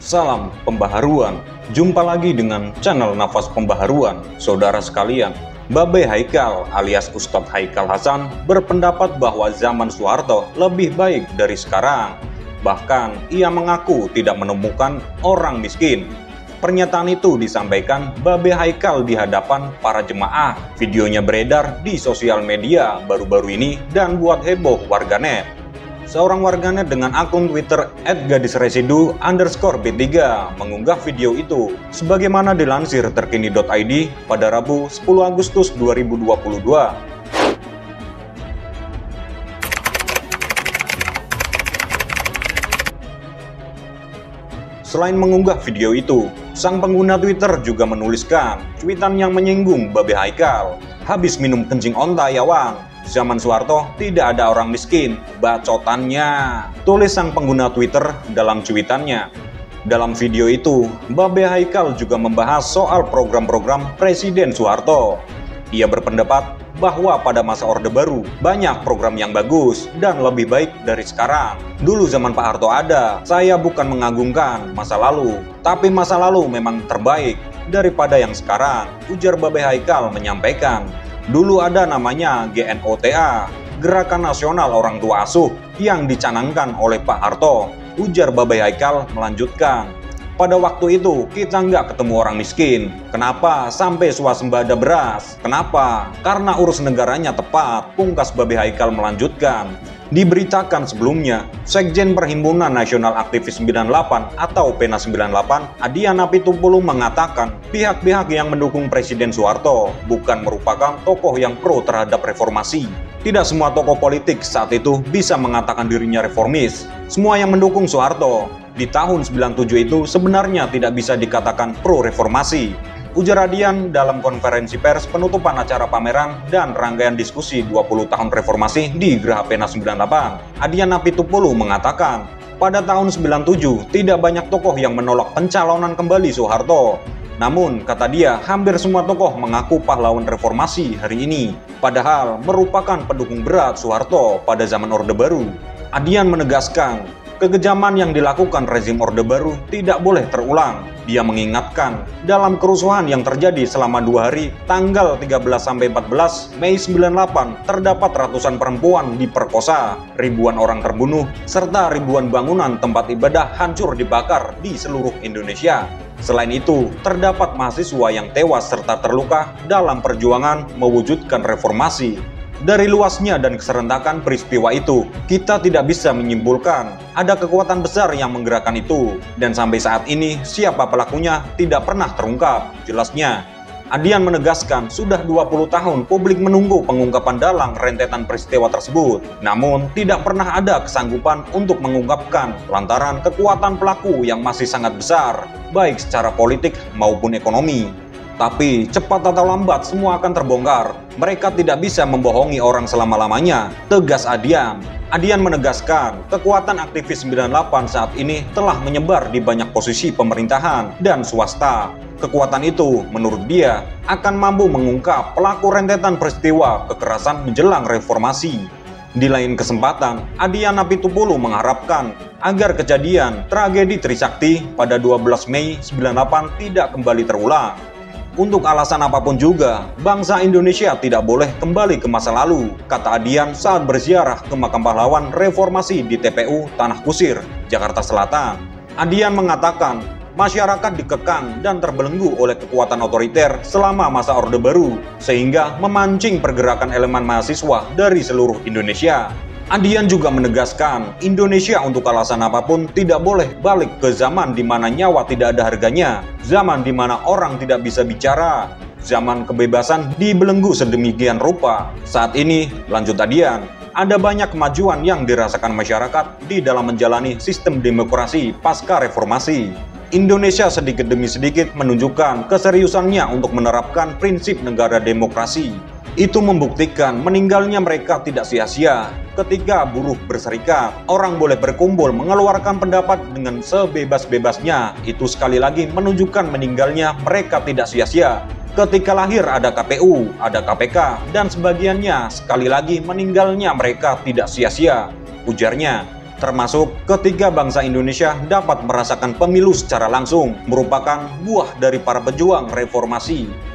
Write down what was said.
Salam pembaharuan. Jumpa lagi dengan channel Nafas Pembaharuan. Saudara sekalian, Babe Haikal alias Ustadz Haikal Hasan berpendapat bahwa zaman Soeharto lebih baik dari sekarang. Bahkan ia mengaku tidak menemukan orang miskin. Pernyataan itu disampaikan Babe Haikal di hadapan para jemaah. Videonya beredar di sosial media baru-baru ini dan buat heboh warganet. Seorang warganet dengan akun Twitter @gadisresidu_b3 mengunggah video itu. Sebagaimana dilansir terkini.id pada Rabu 10 Agustus 2022. Selain mengunggah video itu, sang pengguna Twitter juga menuliskan cuitan yang menyinggung Babe Haikal. Habis minum kencing onta ya Wang. Zaman Soeharto tidak ada orang miskin, bacotannya, tulis sang pengguna Twitter dalam cuitannya. Dalam video itu, Babe Haikal juga membahas soal program-program Presiden Soeharto. Ia berpendapat bahwa pada masa Orde Baru banyak program yang bagus dan lebih baik dari sekarang. Dulu zaman Pak Harto ada, saya bukan mengagungkan masa lalu, tapi masa lalu memang terbaik daripada yang sekarang, ujar Babe Haikal menyampaikan. Dulu ada namanya GNOTA, Gerakan Nasional Orang Tua Asuh, yang dicanangkan oleh Pak Harto, ujar Babe Haikal melanjutkan. Pada waktu itu kita nggak ketemu orang miskin. Kenapa? Sampai swasembada beras. Kenapa? Karena urus negaranya tepat, pungkas Babe Haikal melanjutkan. Diberitakan sebelumnya, Sekjen Perhimpunan Nasional Aktivis 98 atau PENA 98, Adian Apitupulu mengatakan pihak-pihak yang mendukung Presiden Soeharto bukan merupakan tokoh yang pro terhadap reformasi. Tidak semua tokoh politik saat itu bisa mengatakan dirinya reformis. Semua yang mendukung Soeharto di tahun 97 itu sebenarnya tidak bisa dikatakan pro reformasi, ujar Adian dalam konferensi pers penutupan acara pameran dan rangkaian diskusi 20 tahun reformasi di Geraha PENA 98. Adian Apitupulu mengatakan, pada tahun 97 tidak banyak tokoh yang menolak pencalonan kembali Soeharto. Namun, kata dia, hampir semua tokoh mengaku pahlawan reformasi hari ini, padahal merupakan pendukung berat Soeharto pada zaman Orde Baru. Adian menegaskan, kekejaman yang dilakukan rezim Orde Baru tidak boleh terulang. Dia mengingatkan, dalam kerusuhan yang terjadi selama 2 hari, tanggal 13-14 Mei 98, terdapat ratusan perempuan diperkosa, ribuan orang terbunuh, serta ribuan bangunan tempat ibadah hancur dibakar di seluruh Indonesia. Selain itu, terdapat mahasiswa yang tewas serta terluka dalam perjuangan mewujudkan reformasi. Dari luasnya dan keserentakan peristiwa itu, kita tidak bisa menyimpulkan ada kekuatan besar yang menggerakkan itu, dan sampai saat ini siapa pelakunya tidak pernah terungkap. Jelasnya, Adian menegaskan sudah 20 tahun publik menunggu pengungkapan dalang rentetan peristiwa tersebut, namun tidak pernah ada kesanggupan untuk mengungkapkan lantaran kekuatan pelaku yang masih sangat besar, baik secara politik maupun ekonomi. Tapi cepat atau lambat semua akan terbongkar. Mereka tidak bisa membohongi orang selama-lamanya, tegas Adian. Adian menegaskan, kekuatan aktivis 98 saat ini telah menyebar di banyak posisi pemerintahan dan swasta. Kekuatan itu, menurut dia, akan mampu mengungkap pelaku rentetan peristiwa kekerasan menjelang reformasi. Di lain kesempatan, Adian Apitupulu mengharapkan agar kejadian tragedi Trisakti pada 12 Mei 98 tidak kembali terulang. Untuk alasan apapun juga, bangsa Indonesia tidak boleh kembali ke masa lalu, kata Adian saat berziarah ke makam pahlawan reformasi di TPU Tanah Kusir, Jakarta Selatan. Adian mengatakan, masyarakat dikekang dan terbelenggu oleh kekuatan otoriter selama masa Orde Baru, sehingga memancing pergerakan elemen mahasiswa dari seluruh Indonesia. Adian juga menegaskan, Indonesia untuk alasan apapun tidak boleh balik ke zaman di mana nyawa tidak ada harganya, zaman di mana orang tidak bisa bicara, zaman kebebasan dibelenggu sedemikian rupa. Saat ini, lanjut Adian, ada banyak kemajuan yang dirasakan masyarakat di dalam menjalani sistem demokrasi pasca reformasi. Indonesia sedikit demi sedikit menunjukkan keseriusannya untuk menerapkan prinsip negara demokrasi. Itu membuktikan meninggalnya mereka tidak sia-sia. Ketika buruh berserikat, orang boleh berkumpul mengeluarkan pendapat dengan sebebas-bebasnya. Itu sekali lagi menunjukkan meninggalnya mereka tidak sia-sia. Ketika lahir ada KPU, ada KPK, dan sebagiannya sekali lagi meninggalnya mereka tidak sia-sia, ujarnya. termasuk ketika bangsa Indonesia dapat merasakan pemilu secara langsung, merupakan buah dari para pejuang reformasi.